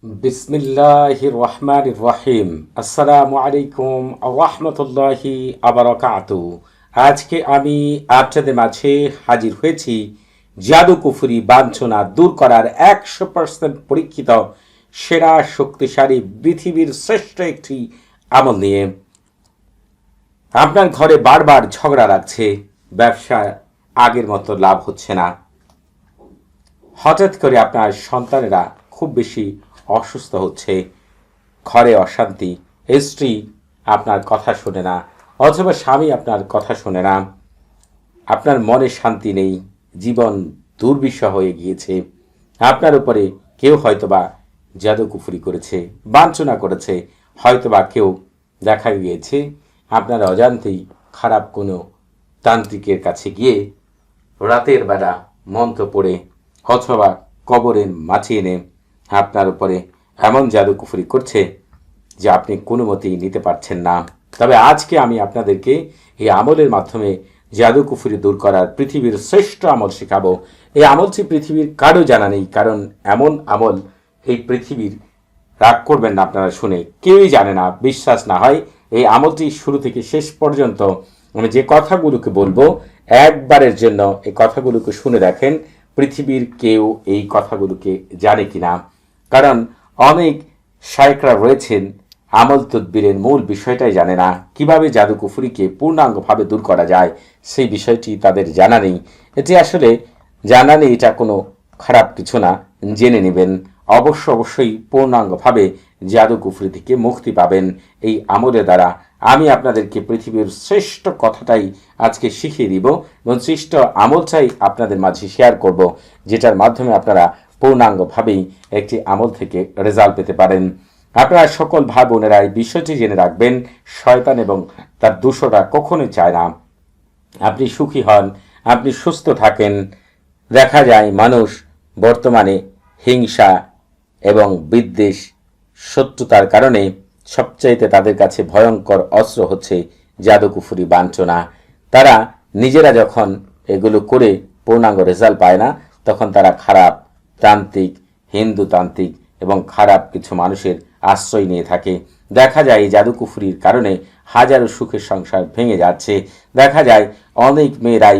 বিসমিল্লাহির রহমানির রহিম। আসসালামু আলাইকুম রহমতুল্লাহি আবরাকাতু। আজকে আমি আপনাদের মাঝে হাজির হয়েছি জাদু কুফরি বাঞ্ছনা দূর করার 100% পরীক্ষিত সেরা শক্তিশালী পৃথিবীর শ্রেষ্ঠ একটি আমল নিয়ে। আপনার ঘরে বারবার ঝগড়া লাগছে, ব্যবসা আগের মতো লাভ হচ্ছে না, হঠাৎ করে আপনার সন্তানেরা খুব বেশি অসুস্থ হচ্ছে, ঘরে অশান্তি, স্ত্রী আপনার কথা শোনে না অথবা স্বামী আপনার কথা শোনে না, আপনার মনে শান্তি নেই, জীবন দুর্বিষহ হয়ে গিয়েছে, আপনার উপরে কেউ হয়তোবা জাদুকুফরি করেছে, বাঞ্ছনা করেছে, হয়তোবা কেউ দেখা গিয়েছে আপনার অজান্তেই খারাপ কোনো তান্ত্রিকের কাছে গিয়ে রাতের বেলা মন্ত্র পড়ে অথবা কবরে মাছিয়ে এনে আপনার উপরে এমন জাদুকুফরি করছে যে আপনি কোনো মতেই নিতে পারছেন না। তবে আজকে আমি আপনাদেরকে এই আমলের মাধ্যমে জাদুকুফরি দূর করার পৃথিবীর শ্রেষ্ঠ আমল শেখাবো। এই আমলটি পৃথিবীর কারো জানা নেই, কারণ এমন আমল এই পৃথিবীর, রাগ করবেন না আপনারা শুনে, কেউই জানে না, বিশ্বাস না হয় এই আমলটি শুরু থেকে শেষ পর্যন্ত আমি যে কথাগুলোকে বলবো একবারের জন্য এই কথাগুলোকে শুনে দেখেন পৃথিবীর কেউ এই কথাগুলোকে জানে কিনা। কারণ অনেক শায়েকরা রয়েছেন আমল তদবিরের মূল বিষয়টাই জানে না, কিভাবে জাদুকুফরিকে পূর্ণাঙ্গভাবে দূর করা যায় সেই বিষয়টি তাদের জানা নেই। এটি আসলে জানা নেই, এটা কোনো খারাপ কিছু না, জেনে নেবেন। অবশ্যই পূর্ণাঙ্গভাবে জাদুকুফরি থেকে মুক্তি পাবেন এই আমলের দ্বারা। আমি আপনাদেরকে পৃথিবীর শ্রেষ্ঠ কথাটাই আজকে শিখিয়ে দিব এবং শ্রেষ্ঠ আমলটাই আপনাদের মাঝে শেয়ার করব, যেটার মাধ্যমে আপনারা পূর্ণাঙ্গভাবেই একটি আমল থেকে রেজাল্ট পেতে পারেন। আপনারা সকল ভাই বোনেরা এই বিষয়টি জেনে রাখবেন, শয়তান এবং তার দূষরা কখনোই চায় না আপনি সুখী হন, আপনি সুস্থ থাকেন। দেখা যায় মানুষ বর্তমানে হিংসা এবং বিদ্বেষ, শত্রুতার কারণে সবচাইতে তাদের কাছে ভয়ঙ্কর অস্ত্র হচ্ছে জাদুকুফরি বাঞ্ছনা। তারা নিজেরা যখন এগুলো করে পূর্ণাঙ্গ রেজাল্ট পায় না, তখন তারা খারাপ তান্ত্রিক, হিন্দু তান্ত্রিক এবং খারাপ কিছু মানুষের আশ্রয় নিয়ে থাকে। দেখা যায় এই জাদুকুফরির কারণে হাজারো সুখের সংসার ভেঙে যাচ্ছে। দেখা যায় অনেক মেয়েরাই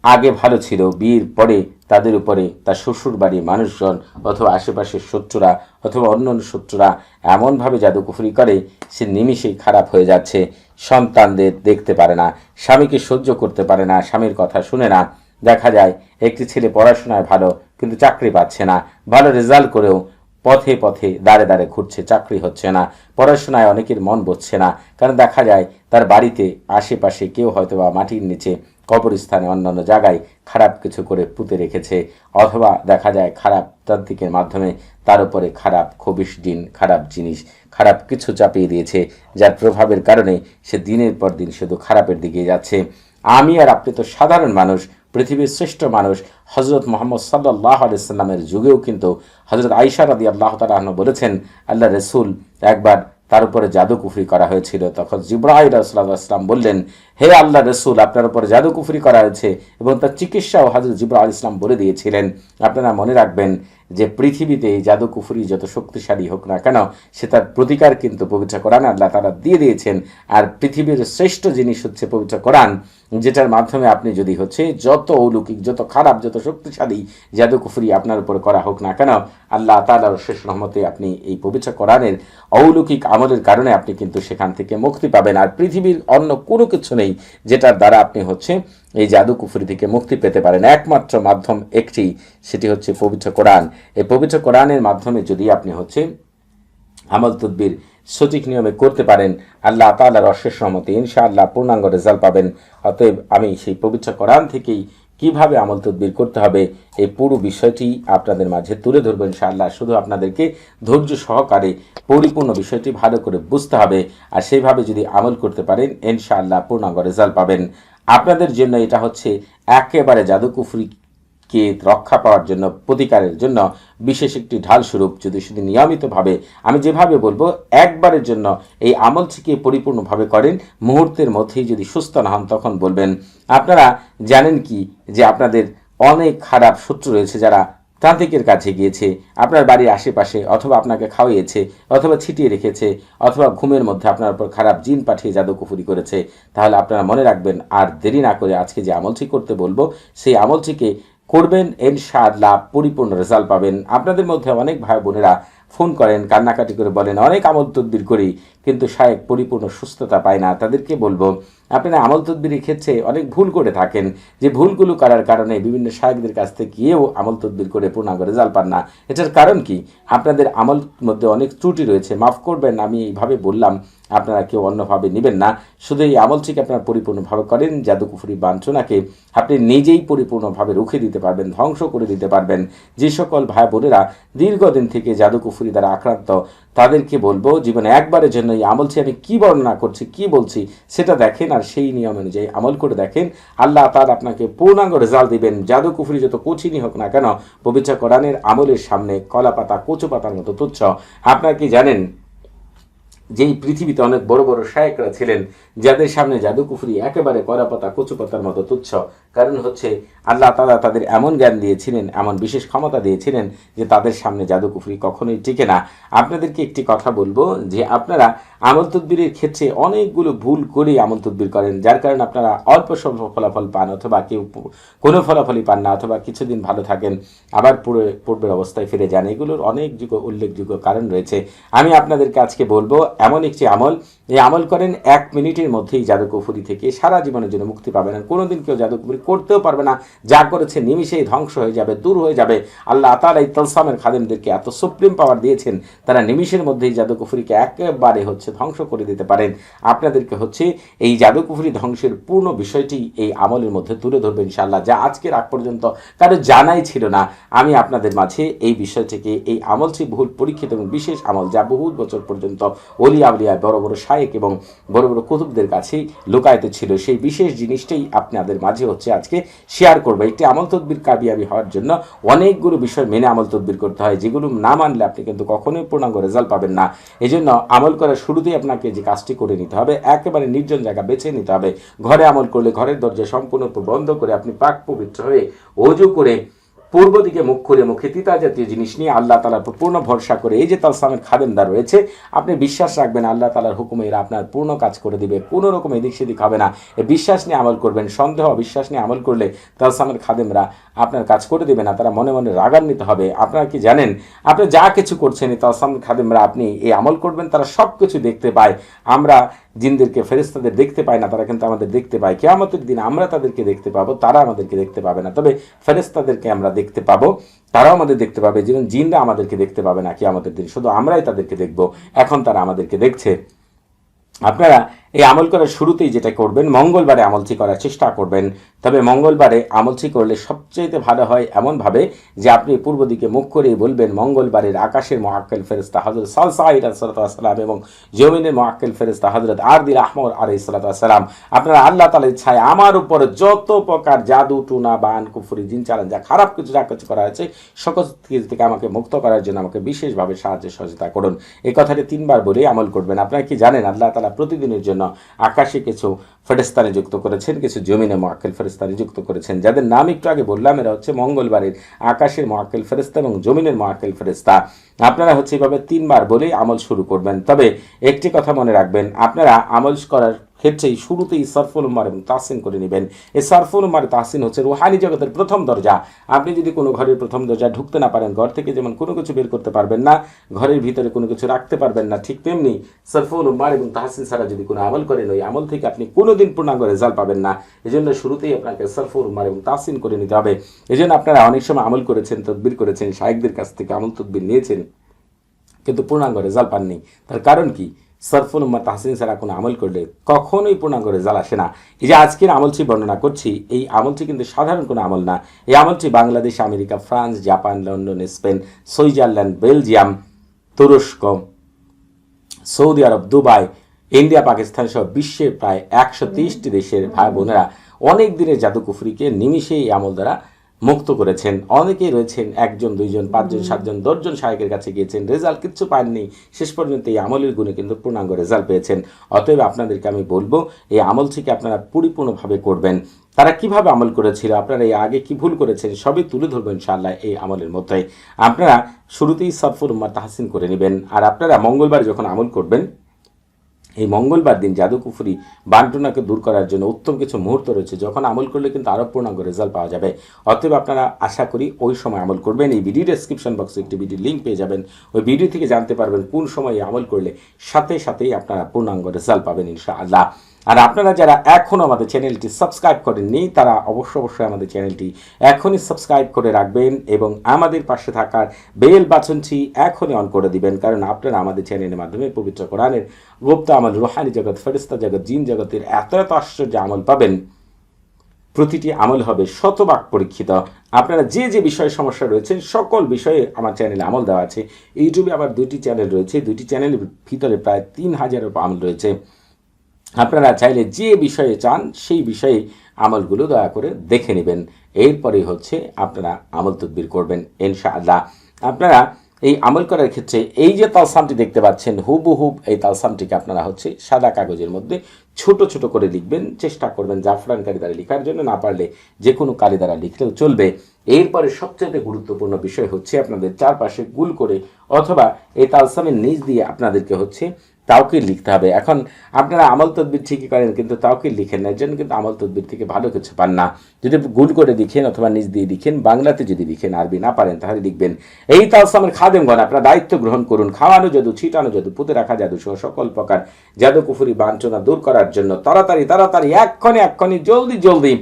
আগে ভালো ছিল, বিয়ের পরে তাদের উপরে তার শ্বশুর বাড়ির মানুষজন অথবা আশেপাশের শত্রুরা অথবা অন্যান্য শত্রুরা এমনভাবে জাদুকুফরি করে সে নিমিষেই খারাপ হয়ে যাচ্ছে। সন্তানদের দেখতে পারে না, স্বামীকে সহ্য করতে পারে না, স্বামীর কথা শুনে না। দেখা যায় একটি ছেলে পড়াশোনায় ভালো কিন্তু চাকরি পাচ্ছে না, ভালো রেজাল্ট করেও পথে পথে দাঁড়ে দাঁড়ে ঘুরছে, চাকরি হচ্ছে না, পড়াশোনায় অনেকের মন বসছে না। কারণ দেখা যায় তার বাড়িতে আশেপাশে কেউ হয়তো বা মাটির নিচে, কবরস্থানে, অন্যান্য জায়গায় খারাপ কিছু করে পুঁতে রেখেছে, অথবা দেখা যায় খারাপ তান্ত্রিকের মাধ্যমে তার উপরে খারাপ খবিশ দিন, খারাপ জিনিস, খারাপ কিছু চাপিয়ে দিয়েছে, যার প্রভাবের কারণে সে দিনের পর দিন শুধু খারাপের দিকে যাচ্ছে। আমি আর আপনি তো সাধারণ মানুষ, পৃথিবীর শ্রেষ্ঠ মানুষ হজরত মোহাম্মদ সাল্লাল্লাহু আলাইহি সাল্লামের যুগেও কিন্তু হজরত আয়েশা রাদিয়াল্লাহু তাআলা আনহা বলেছেন আল্লাহ রসুল একবার তার উপরে জাদুকুফরি করা হয়েছিল। তখন জিবরাইল আলাইহিস সালাম বললেন, হে আল্লাহ রসুল, আপনার উপরে জাদুকুফরি করা হয়েছে, এবং তার চিকিৎসাও হজরত জিবরাইল আলাইহিস সালাম বলে দিয়েছিলেন। আপনারা মনে রাখবেন যে পৃথিবীতে এই জাদুকুফরি যত শক্তিশালী হোক না কেন, সে তার প্রতিকার কিন্তু পবিত্র কোরআন আল্লাহ তাআলা দিয়ে দিয়েছেন। আর পৃথিবীর শ্রেষ্ঠ জিনিস হচ্ছে পবিত্র কোরআন, যেটার মাধ্যমে আপনি যদি হচ্ছে যত অলৌকিক, যত খারাপ, যত শক্তিশালী জাদুকুফরি আপনার উপর করা হোক না কেন, আল্লাহ তাআলার শেষ রহমতে আপনি এই পবিত্র কোরআনের অলৌকিক আমলের কারণে আপনি কিন্তু সেখান থেকে মুক্তি পাবেন। আর পৃথিবীর অন্য কোনো কিছু নেই যেটার দ্বারা আপনি হচ্ছে এই জাদুকুফরি থেকে মুক্তি পেতে পারেন। একমাত্র মাধ্যম একটি, সেটি হচ্ছে পবিত্র কোরআন। এই পবিত্র কোরআনের মাধ্যমে যদি আপনি হচ্ছে আমল তদবির সঠিক নিয়মে করতে পারেন, আল্লাহ তাআলার অশেষ রহমতে ইনশাআল্লাহ পূর্ণাঙ্গ রেজাল্ট পাবেন। অতএব আমি সেই পবিত্র কোরআন থেকেই কিভাবে আমল তদবির করতে হবে এই পুরো বিষয়টি আপনাদের মাঝে তুলে ধরবো ইনশাআল্লাহ। শুধু আপনাদেরকে ধৈর্য সহকারে পরিপূর্ণ বিষয়টি ভালো করে বুঝতে হবে, আর সেইভাবে যদি আমল করতে পারেন ইনশাআল্লাহ পূর্ণাঙ্গ রেজাল্ট পাবেন। আপনাদের জন্য এটা হচ্ছে একেবারে জাদুকুফরিকে রক্ষা পাওয়ার জন্য, প্রতিকারের জন্য বিশেষ একটি ঢাল স্বরূপ। যদি শুধু নিয়মিতভাবে আমি যেভাবে বলবো একবারের জন্য এই আমলটিকে পরিপূর্ণভাবে করেন, মুহূর্তের মধ্যেই যদি সুস্থ না হন তখন বলবেন। আপনারা জানেন কি যে আপনাদের অনেক খারাপ শত্রু রয়েছে যারা তান্ত্রিকের কাছে গিয়েছে, আপনার বাড়ির আশেপাশে, অথবা আপনাকে খাওয়িয়েছে, অথবা ছিটিয়ে রেখেছে, অথবা ঘুমের মধ্যে আপনার উপর খারাপ জিন পাঠিয়ে জাদুকুফুরি করেছে, তাহলে আপনারা মনে রাখবেন আর দেরি না করে আজকে যে আমলটি করতে বলবো সেই আমলটিকে করবেন, ইনশাআল্লাহ পরিপূর্ণ রেজাল্ট পাবেন। আপনাদের মধ্যে অনেক ভাই বোনেরা ফোন করেন, কান্নাকাটি করে বলেন অনেক আমল তদবির করি কিন্তু শায়েক পরিপূর্ণ সুস্থতা পায় না। তাদেরকে বলবো আপনারা আমল তদবিরের ক্ষেত্রে অনেক ভুল করে থাকেন, যে ভুলগুলো করার কারণে বিভিন্ন শায়েকদের কাছ থেকে গিয়েও আমল তদবির করে পূর্ণাঙ্গ রেজাল্ট পান না। এটার কারণ কি? আপনাদের আমল মধ্যে অনেক ত্রুটি রয়েছে। মাফ করবেন, আমি এইভাবে বললাম, আপনারা কেউ অন্যভাবে নেবেন না। শুধু এই আমলটিকে আপনারা পরিপূর্ণভাবে করেন, জাদুকুফুরি বাঞ্ছনাকে আপনি নিজেই পরিপূর্ণভাবে রুখে দিতে পারবেন, ধ্বংস করে দিতে পারবেন। যে সকল ভাই বোনেরা দীর্ঘদিন থেকে জাদুকুফুরি দ্বারা আক্রান্ত, তাদেরকে বলবো জীবনে একবারের জন্য এই আমলটি আমি কি বর্ণনা করছি, কি বলছি সেটা দেখেন, আর সেই নিয়ম অনুযায়ী আমল করে দেখেন। আল্লাহ তাআলা আপনাকে পূর্ণাঙ্গ রেজাল্ট দিবেন। জাদুকুফুরি যত কঠিনই হোক না কেন, পবিত্র কোরআনের আমলের সামনে কলা পাতা কচু পাতার মতো তুচ্ছ। আপনারা কি জানেন যেই পৃথিবীতে অনেক বড় বড় শায়েকরা ছিলেন, যাদের সামনে জাদুকুফরি একেবারে কলা পাতা কচু পাতার মতো তুচ্ছ? কারণ হচ্ছে আল্লাহ তাআলা তাদের এমন জ্ঞান দিয়েছিলেন, এমন বিশেষ ক্ষমতা দিয়েছিলেন যে তাদের সামনে জাদুকুফরি কখনোই টিকে না। আপনাদেরকে একটি কথা বলবো, যে আপনারা আমল তদবিরের ক্ষেত্রে অনেকগুলো ভুল করেই আমল তদবির করেন, যার কারণে আপনারা অল্প স্বল্প ফলাফল পান, অথবা কেউ কোনো ফলাফলই পান না, অথবা কিছুদিন ভালো থাকেন আবার পূর্বের অবস্থায় ফিরে যান। এগুলোর অনেক উল্লেখযোগ্য কারণ রয়েছে। আমি আপনাদেরকে আজকে বলবো এমন একটি আমল, এই আমল করেন 1 মিনিটের মধ্যেই জাদুকুফুরি থেকে সারা জীবনের জন্য মুক্তি পাবেন। কোনোদিন কেউ জাদুকুফুরি করতেও পারবে না, যা করেছে নিমিষেই ধ্বংস হয়ে যাবে, দূর হয়ে যাবে। আল্লাহ তাআলা এই তালসামের খাদেমদেরকে এত সুপ্রিম পাওয়ার দিয়েছেন, তারা নিমিষের মধ্যেই জাদুকুফুরিকে একেবারে ধ্বংস করে দিতে পারেন। আপনাদেরকে এই জাদুকুফুরি ধ্বংসের পূর্ণ বিষয়টি এই আমলের মধ্যে তুলে ধরবেন ইনশাআল্লাহ, যা আজকের আগ পর্যন্ত কারো জানাই ছিল না। আমি আপনাদের মাঝে এই বিষয়টিকে, এই আমলটি বহুল পরীক্ষিত এবং বিশেষ আমল, যা বহু বছর পর্যন্ত ওলি আউলিয়া, বড় বড় শায়েক এবং বড় বড় কুতুবদের কাছেই লুকায়িত ছিল, সেই বিশেষ জিনিসটাই আপনাদের মাঝে আজকে শেয়ার করবো। একটি আমল তদবির কামিয়াবি হওয়ার জন্য অনেকগুলো বিষয় মেনে আমল তদবির করতে হয়, যেগুলো না মানলে আপনি কিন্তু কখনোই পূর্ণাঙ্গ রেজাল্ট পাবেন না। এই জন্য আমল করার শুরুতেই আপনাকে যে কাজটি করে নিতে হবে, একেবারে নির্জন জায়গা বেছে নিতে হবে। ঘরে আমল করলে ঘরের দরজা সম্পূর্ণ বন্ধ করে আপনি পাক পবিত্র হয়ে ওযু করে পূর্ব দিকে মুখ করে মুখে তিতা জাতীয় জিনিস নিয়ে আল্লাহ তাআলার পূর্ণ ভরসা করে, এই যে তালসামের খাদেমদার রয়েছে, আপনি বিশ্বাস রাখবেন আল্লাহ তাআলার হুকুমে এরা আপনার পূর্ণ কাজ করে দিবে, কোনো রকম এদিক সেদিক হবে না। এই বিশ্বাস নিয়ে আমল করবেন। সন্দেহ বিশ্বাস নিয়ে আমল করলে তালসামের খাদেমরা আপনার কাজ করে দেবে না, তারা মনে মনে রাগান্বিত হবে। আপনারা কি জানেন, আপনি যা কিছু করছেন এই তালসামের খাদেমরা, আপনি এই আমল করবেন, তারা সব কিছু দেখতে পায়। আমরা জিনদেরকে, ফেরেশতাদের দেখতে পাই না, তারা কিন্তু আমাদের দেখতে পায়। কিয়ামতের দিন আমরা তাদেরকে দেখতে পাবো, তারা আমাদেরকে দেখতে পাবে না। তবে ফেরেশতাদেরকে আমরা দেখতে পাবো, তারাও আমাদের দেখতে পাবে। যেমন জিনরা আমাদেরকে দেখতে পাবে না কিয়ামতের দিন, শুধু আমরাই তাদেরকে দেখব। এখন তারা আমাদেরকে দেখছে। আপনারা এই আমল করার শুরুতেই যেটা করবেন, মঙ্গলবারে আমলটি করার চেষ্টা করবেন। তবে মঙ্গলবারে আমলটি করলে সবচেয়ে ভালো হয় এমনভাবে যে আপনি পূর্ব দিকে মুখ করেই বলবেন, মঙ্গলবারের আকাশের মুআক্কিল ফেরেশতা হযরত সালসাইল আলাইহিস সালাম এবং জমিনের মুআক্কিল ফেরেশতা হযরত আরদিল আহমর আলাইহিস সালাম, আপনারা আল্লাহ তাআলার ইচ্ছায় আমার উপর যত প্রকার জাদু টুনা বান কুফরি জিন চালান, যা খারাপ কিছু যা কিছু করা হয়েছে, সকল কিছু থেকে আমাকে মুক্ত করার জন্য আমাকে বিশেষভাবে সাহায্য সহযোগিতা করুন। এই কথাটি 3 বার বলেই আমল করবেন। আপনারা কি জানেন আল্লাহ তাআলা প্রতিদিনের জন্য আকাশে কিছু ফেরেশতা নিযুক্ত করেছেন, কিছু জমিনে মুআক্কিল ফেরেশতা নিযুক্ত করেছেন, যাদের নাম একটু আগে বললাম। এরা মঙ্গলবারের আকাশের মুআক্কিল ফেরেশতা এবং জমিনের মুআক্কিল ফেরেশতা। আপনারা এইভাবে 3 বার বলেই আমল শুরু করবেন। তবে একটি কথা মনে রাখবেন, আপনারা আমল করার ক্ষেত্রেই শুরুতেই সরফুল উম্মার এবং তাহসিন করে নেবেন। এই সরফুল উম্মার তাহসিন হচ্ছে রুহানি জগতের প্রথম দরজা। আপনি যদি কোনো ঘরের প্রথম দরজা ঢুকতে না পারেন, ঘর থেকে যেমন কোনো কিছু বের করতে পারবেন না, ঘরের ভিতরে কোনো কিছু রাখতে পারবেন না, ঠিক তেমনি সরফুল উম্মার এবং তাহসিন ছাড়া যদি কোনো আমল করেন, ওই আমল থেকে আপনি কোনোদিন পূর্ণাঙ্গ রেজাল্ট পাবেন না। এই জন্য শুরুতেই আপনাকে সরফুল উম্মার এবং তাহসিন করে নিতে হবে। এই জন্য আপনারা অনেক সময় আমল করেছেন, তদবির করেছেন, শায়েখদের কাছ থেকে আমল তদবির নিয়েছেন, কিন্তু পূর্ণাঙ্গ রেজাল্ট পাননি। তার কারণ কি? সরফুল উম্মাহ তাহসিন ছাড়া কোনো আমল করলে কখনোই পূর্ণাঙ্গ রেজাল্ট আসে না। এই যে আজকের আমলটি বর্ণনা করছি, এই আমলটি কিন্তু সাধারণ কোনো আমল না। এই আমলটি Bangladesh, America, France, Japan, London, Spain, Switzerland, Belgium, তুরস্ক, সৌদি আরব, দুবাই, ইন্ডিয়া, পাকিস্তান সহ বিশ্বের প্রায় 130টি দেশের ভাই বোনেরা অনেক দিনের জাদুকুফরিকে নিমিষেই এই আমল দ্বারা মুক্ত করেছেন। অনেকেই রয়েছেন 1 জন 2 জন 5 জন 7 জন 10 জন শায়েখের কাছে গিয়েছেন, রেজাল্ট কিচ্ছু পাননি, শেষ পর্যন্ত এই আমলের গুণে কিন্তু পূর্ণাঙ্গ রেজাল্ট পেয়েছেন। অতএব আপনাদেরকে আমি বলবো, এই আমল থেকে আপনারা পরিপূর্ণভাবে করবেন। তারা কিভাবে আমল করেছিল, আপনারা এই আগে কি ভুল করেছেন, সবই তুলে ধরবেন ইনশাআল্লাহ এই আমলের মধ্যে। আপনারা শুরুতেই সরফুল উম্মাহ তাহসিন করে নেবেন। আর আপনারা মঙ্গলবার যখন আমল করবেন, এই মঙ্গলবার দিন জাদু কুফরি বান্টনাকে দূর করার জন্য উত্তম কিছু মুহূর্ত রয়েছে, যখন আমল করলে কিন্তু আরও পূর্ণাঙ্গ রেজাল্ট পাওয়া যাবে। অতএব আপনারা আশা করি ওই সময় আমল করবেন। এই ভিডিও ডেসক্রিপশন বক্সে একটি ভিডিও লিঙ্ক পেয়ে যাবেন, ওই ভিডিও থেকে জানতে পারবেন কোন সময়ে আমল করলে সাথে সাথেই আপনারা পূর্ণাঙ্গ রেজাল্ট পাবেন ইনশাআল্লাহ। আর আপনারা যারা এখনও আমাদের চ্যানেলটি সাবস্ক্রাইব করেননি, তারা অবশ্যই আমাদের চ্যানেলটি এখনই সাবস্ক্রাইব করে রাখবেন এবং আমাদের পাশে থাকার বেল বাটনটি এখনই অন করে দিবেন, কারণ আপনারা আমাদের চ্যানেলের মাধ্যমে পবিত্র কোরআনের গুপ্ত আমল, রুহানি জগৎ, ফেরেশতা জগৎ, জিন জগতের এত আশ্চর্য আমল পাবেন। প্রতিটি আমল হবে শতভাগ পরীক্ষিত। আপনারা যে যে বিষয়ে সমস্যা রয়েছে সকল বিষয়ে আমার চ্যানেলে আমল দেওয়া আছে। ইউটিউবে আবার 2টি চ্যানেল রয়েছে, 2টি চ্যানেলের ভিতরে প্রায় 3000 আমল রয়েছে। আপনারা চাইলে যে বিষয়ে চান সেই বিষয়ে আমলগুলো দয়া করে দেখে নেবেন, এরপরে হচ্ছে আপনারা আমল তদবির করবেন ইনশাআল্লাহ। আপনারা এই আমল করার ক্ষেত্রে এই যে তালসামটি দেখতে পাচ্ছেন, হুবহুব এই তালসামটিকে আপনারা হচ্ছে সাদা কাগজের মধ্যে ছোট ছোট করে লিখবেন। চেষ্টা করবেন জাফরান কালি দ্বারা লেখার জন্য, না পারলে যে কোনো কালি দ্বারা লিখলেও চলবে। এরপরে সবচেয়ে গুরুত্বপূর্ণ বিষয় হচ্ছে আপনাদের চারপাশে গুল করে অথবা এই তালসামের নিচ দিয়ে আপনাদেরকে হচ্ছে তাওকিল লিখতে হবে। এখন আপনারা আমল তদবির ঠিকই করেন, কিন্তু তাওকিল লিখেন না, এর জন্য কিন্তু আমল তদবির থেকে ভালো কিছু পান না। যদি গুল করে লিখেন অথবা নিজ দিয়ে লিখেন, বাংলাতে যদি লিখেন, আরবি না পারেন তাহলে লিখবেন এই তালসামের খাদেমগণ আপনারা দায়িত্ব গ্রহণ করুন। খাওয়ানো জাদু, ছিটানো জাদু, পুঁতে রাখা জাদু সহ সকল প্রকার জাদু কুফরি বাঞ্ছনা দূর করার জন্য তাড়াতাড়ি এক্ষণে জলদি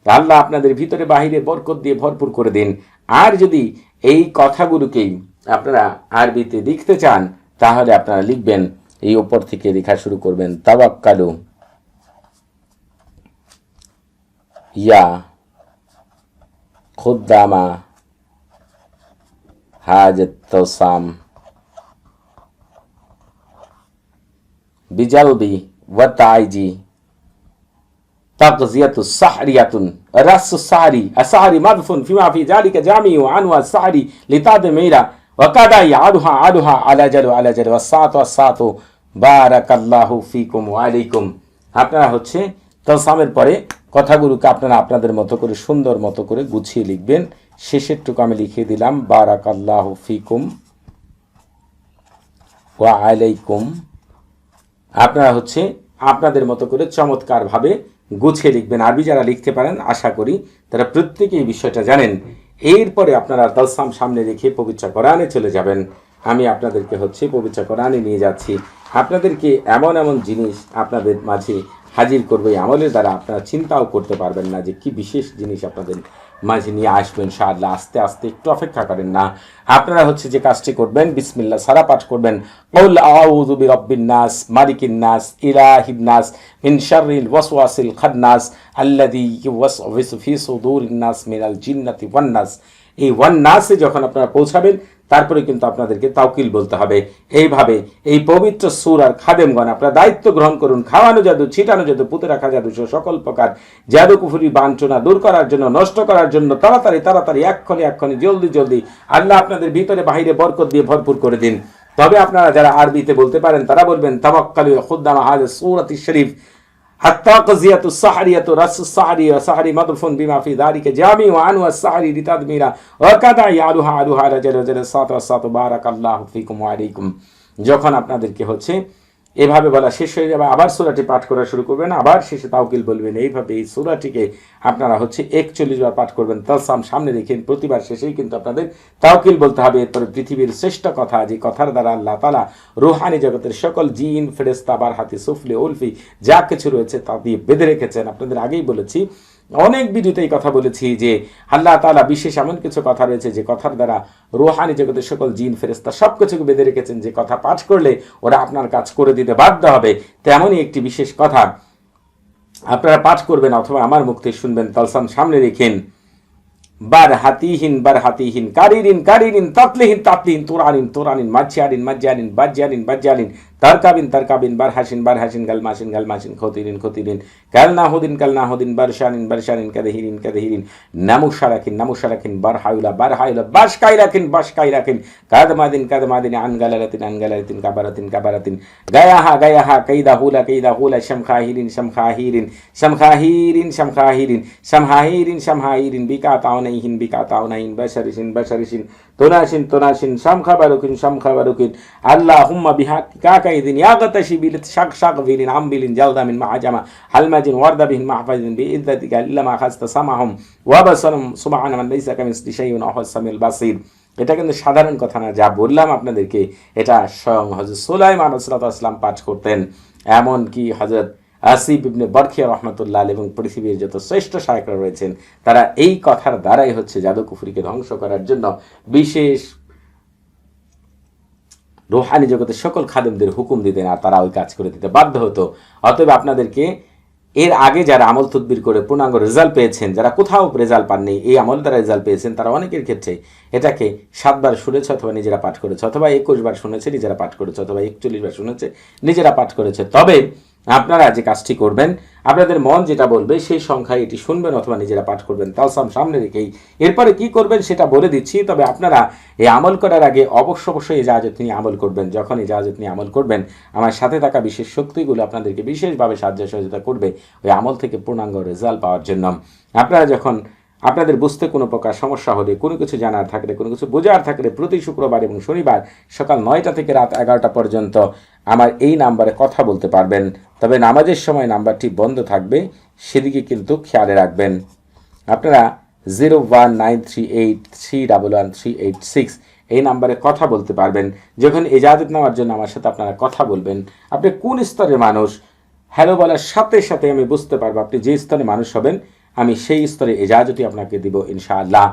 আল্লাহ আপনাদের ভিতরে বাহিরে বরকত দিয়ে ভরপুর করে দিন। আর যদি এই কথাগুলোকেই আপনারা আরবিতে লিখতে চান, তাহলে আপনারা লিখবেন, এই উপর থেকে লেখা শুরু করবেন, তাওয়াক্কালু ইয়া খুদ্দামা হাজত তৌসাম বিজালবি ওয়াতাইজি তাকজিয়াতু সাহরিয়াতুন রাসু সাহরি আসাহরি মাদফুন ফিমা ফি জালিকা জামিউ আনওয়া সাহরি লিতাদমিরা ওয়াকাদা ইয়াদুহা আলা জালু ওয়াসাতু বারাকাল্লাহু ফিকুম ওয়া আলাইকুম। আপনারা হচ্ছে তালসামের পরে কথাগুলোকে আপনারা আপনাদের মতো করে সুন্দর মতো করে গুছিয়ে লিখবেন। শেষেরটুকু আমি লিখে দিলাম, বারাকাল্লাহু ফিকুম ওয়া আলাইকুম। আপনারা হচ্ছে আপনাদের মতো করে চমৎকারভাবে গুছিয়ে লিখবেন। আরবি যারা লিখতে পারেন আশা করি তারা প্রত্যেকে এই বিষয়টা জানেন। এরপরে আপনারা তালসাম সামনে রেখে পবিত্র কোরআনে চলে যাবেন। আমি আপনাদেরকে হচ্ছে পবিত্র কোরআনে নিয়ে যাচ্ছি। আপনাদেরকে এমন জিনিস আপনাদের মাঝে হাজির করবে এই আমলের দ্বারা আপনারা চিন্তাও করতে পারবেন না যে কি বিশেষ জিনিস আপনাদের মাঝে নিয়ে আসবেন ইনশাআল্লাহ। আস্তে আস্তে একটু অপেক্ষা করেন না। আপনারা হচ্ছে যে কাজটি করবেন, বিসমিল্লাহ সারা পাঠ করবেন, কুল আউযু বিরাব্বিন নাস মালিকিন নাস ইলাহিন নাস মিন শাররিল ওয়াসওয়াসিল খান্নাস আল্লাযী ইউওয়াসওয়িসু ফি সুদুরিন নাস মিনাল জিন্নাতি ওয়ান নাস। এই ওয়ান নাসে যখন আপনারা পৌঁছাবেন, তারপরে কিন্তু আপনাদেরকে তাওকিল বলতে হবে। এইভাবে এই পবিত্র সূরার খাদেমগণ আপনারা দায়িত্ব গ্রহণ করুন। খাওয়ানো জাদু, ছিটানো জাদু, পুঁতে রাখা জাদু সহ সকল প্রকার জাদু কুফরি বাঞ্ছনা দূর করার জন্য, নষ্ট করার জন্য তাড়াতাড়ি এক্ষণে জলদি আল্লাহ আপনাদের ভিতরে বাহিরে বরকত দিয়ে ভরপুর করে দিন। তবে আপনারা যারা আরবিতে বলতে পারেন তারা বলবেন, তাওয়াক্কালু খুদ্দামা হাযা সূরাতি শরীফ التقزية السحرية رأس السحري وسحري مضف بما في ذلك جامع عنه السحري لتدميره وكذا يعلوها على جل الصلاة بارك الله فيكم وعليكم। যখন আপনাদেরকে হচ্ছে এভাবে বলা শেষ হয়ে যাবে, আবার সূরাটি পাঠ করা শুরু করবেন, আবার শেষে তাওকিল বলবেন। এইভাবে এই সূরাটিকে আপনারা হচ্ছে 41 বার পাঠ করবেন। তালসাম সামনে রেখে প্রতিবার শেষেই কিন্তু আপনাদের তাওকিল বলতে হবে। এরপরে পৃথিবীর শ্রেষ্ঠ কথা, যে কথার দ্বারা আল্লাহ তাআলা রুহানি জগতের সকল জিন ফেরেশতা বারহাতি সুফলি উলফি যা কিছু রয়েছে তা দিয়ে বেঁধে রেখেছেন। আপনাদের আগেই বলেছি, অনেক ভিডিওতে এই কথা বলেছি যে আল্লাহ তাআলা বিশেষ এমন কিছু কথা রয়েছে যে কথার দ্বারা রুহানি জগতের সকল জিন ফেরেশতা সবকিছুকে বেঁধে রেখেছেন, যে কথা পাঠ করলে ওরা আপনার কাজ করে দিতে বাধ্য হবে। তেমনই একটি বিশেষ কথা আপনারা পাঠ করবেন অথবা আমার মুখ থেকে শুনবেন। তালসাম সামনে রেখেন, বারহাতিহিন কারিরিন তাতলিহিন তুরানিন মাজজালিন তারকাবিন বারহাসিন গালমাসিন খতিরিন কালনাহুদিন বারশানিন কাদহিরিন নামুশারাকিন বারহায়ুলা বাশকাইরাকিন কাদমাদিন আনগালালাতিন কাবারাতিন গায়াহা কাইদাহুলা শামহাহিরিন বিকাতাউনাইহিন বাশারিসিন তোনাসিন শামখাবারুকিন আল্লাহুম্মা বিহাক্কা কাইদিন ইয়াগতাশি বিল শাকশাকবিলিন আমবিলিন জালদামিন মাআজামা হালমাজিন ওয়ারদাবিন মাহফাজিন বিইজ্জাতিকা ইল্লামা খাসতা সামাহুম ওয়া বাসারুম সুবহানা মান লাইসা কামিসলি শাইউন ওয়া হুয়াস সামিউল বাসীর। এটা কিন্তু সাধারণ কথা না, যা বললাম আপনাদেরকে এটা স্বয়ং হযরত সুলাইমান আলাইহিস সালাম পাঠ করতেন। এমন কি হযরত আসিফ ইবনে বরখিয়া রাহমাতুল্লাহ আলাইহি এবং পৃথিবীর যত শ্রেষ্ঠ শায়খরা রয়েছেন তারা এই কথার দ্বারাই হচ্ছে জাদু কুফরিকে ধ্বংস করার জন্য বিশেষ রুহানি জগতের সকল খাদেমদের হুকুম দিতেন আর তারা ওই কাজ করে দিতে বাধ্য হতো। অতএব আপনাদেরকে এর আগে যারা আমল তদবির করে পূর্ণাঙ্গ রেজাল্ট পেয়েছেন, যারা কোথাও রেজাল্ট পাননি, এই আমল দ্বারা রেজাল্ট পেয়েছেন, তারা অনেকের ক্ষেত্রে এটাকে 7 বার শুনেছে অথবা নিজেরা পাঠ করেছে, অথবা 21 বার শুনেছে নিজেরা পাঠ করেছে, অথবা 41 বার শুনেছে নিজেরা পাঠ করেছে। তবে আপনারা যে কাজটি করবেন, আপনাদের মন যেটা বলবে সেই সংখ্যায় এটি শুনবেন অথবা নিজেরা পাঠ করবেন তালসাম সামনে রেখেই। এরপরে কি করবেন সেটা বলে দিচ্ছি, তবে আপনারা এই আমল করার আগে অবশ্যই ইজাজত নিয়ে আমল করবেন। যখন ইজাজত নিয়ে আমল করবেন, আমার সাথে থাকা বিশেষ শক্তিগুলো আপনাদেরকে বিশেষভাবে সাহায্য সহযোগিতা করবে ওই আমল থেকে পূর্ণাঙ্গ রেজাল্ট পাওয়ার জন্য। আপনারা যখন আপনাদের বুঝতে কোনো প্রকার সমস্যা হলে, কোনো কিছু জানার থাকলে, কোনো কিছু বোঝার থাকলে প্রতি শুক্রবার এবং শনিবার সকাল 9টা থেকে রাত 11টা পর্যন্ত আমার এই নাম্বারে কথা বলতে পারবেন। তবে নামাজের সময় নাম্বারটি বন্ধ থাকবে, সেদিকে কিন্তু খেয়ালে রাখবেন। আপনারা 01938311386 এই নাম্বারে কথা বলতে পারবেন। যখন ইজাজত নেওয়ার জন্য আমার সাথে আপনারা কথা বলবেন, আপনি কোন স্তরের মানুষ হ্যালো বলার সাথে সাথে আমি বুঝতে পারবো আপনি যে স্তরে মানুষ হবেন, আমি সেই স্তরে ইজাজতই আপনাকে দিব ইনশাআল্লাহ।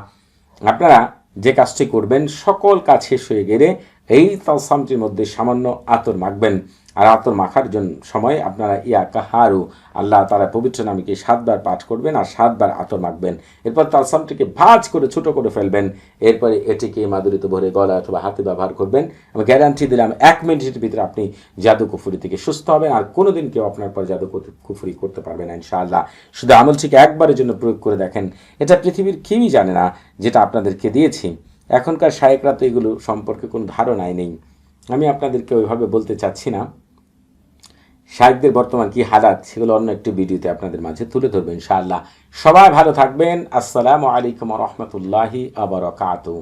আপনারা যে কাজটি করবেন, সকল কাজ শেষ হয়ে গেলে এই তালসামটির মধ্যে সামান্য আতর মাখবেন। আর আতর মাখার জন্য সময় আপনারা ইয়া কাহারু আল্লাহ তাআলা পবিত্র নামকে 7 বার পাঠ করবেন আর 7 বার আতর মাখবেন। এরপর তালসামটিকে ভাঁজ করে ছোট করে ফেলবেন। এরপরে এটিকে মাদুরিতে ভরে গলা অথবা হাতে ব্যবহার করবেন। আমি গ্যারান্টি দিলাম 1 মিনিটের ভিতরে আপনি জাদু কুফরি থেকে সুস্থ হবেন, আর কোনোদিন কেউ আপনার পর জাদু কুফরি করতে পারবে না ইনশাআল্লাহ। শুধু আমলটিকে একবারের জন্য প্রয়োগ করে দেখেন, এটা পৃথিবীর কেউই জানে না যেটা আপনাদেরকে দিয়েছি। এখনকার শায়েকরা তো এগুলো সম্পর্কে কোনো ধারণাই নেই। আমি আপনাদেরকে ওইভাবে বলতে চাচ্ছি না। শায়েকদের বর্তমান কি হালাত সেগুলো অন্য একটি ভিডিওতে আপনাদের মাঝে তুলে ধরবেন ইনশাআল্লাহ। সবাই ভালো থাকবেন। আসসালামু আলাইকুম ওয়া রাহমাতুল্লাহি ওয়া বারাকাতুহু।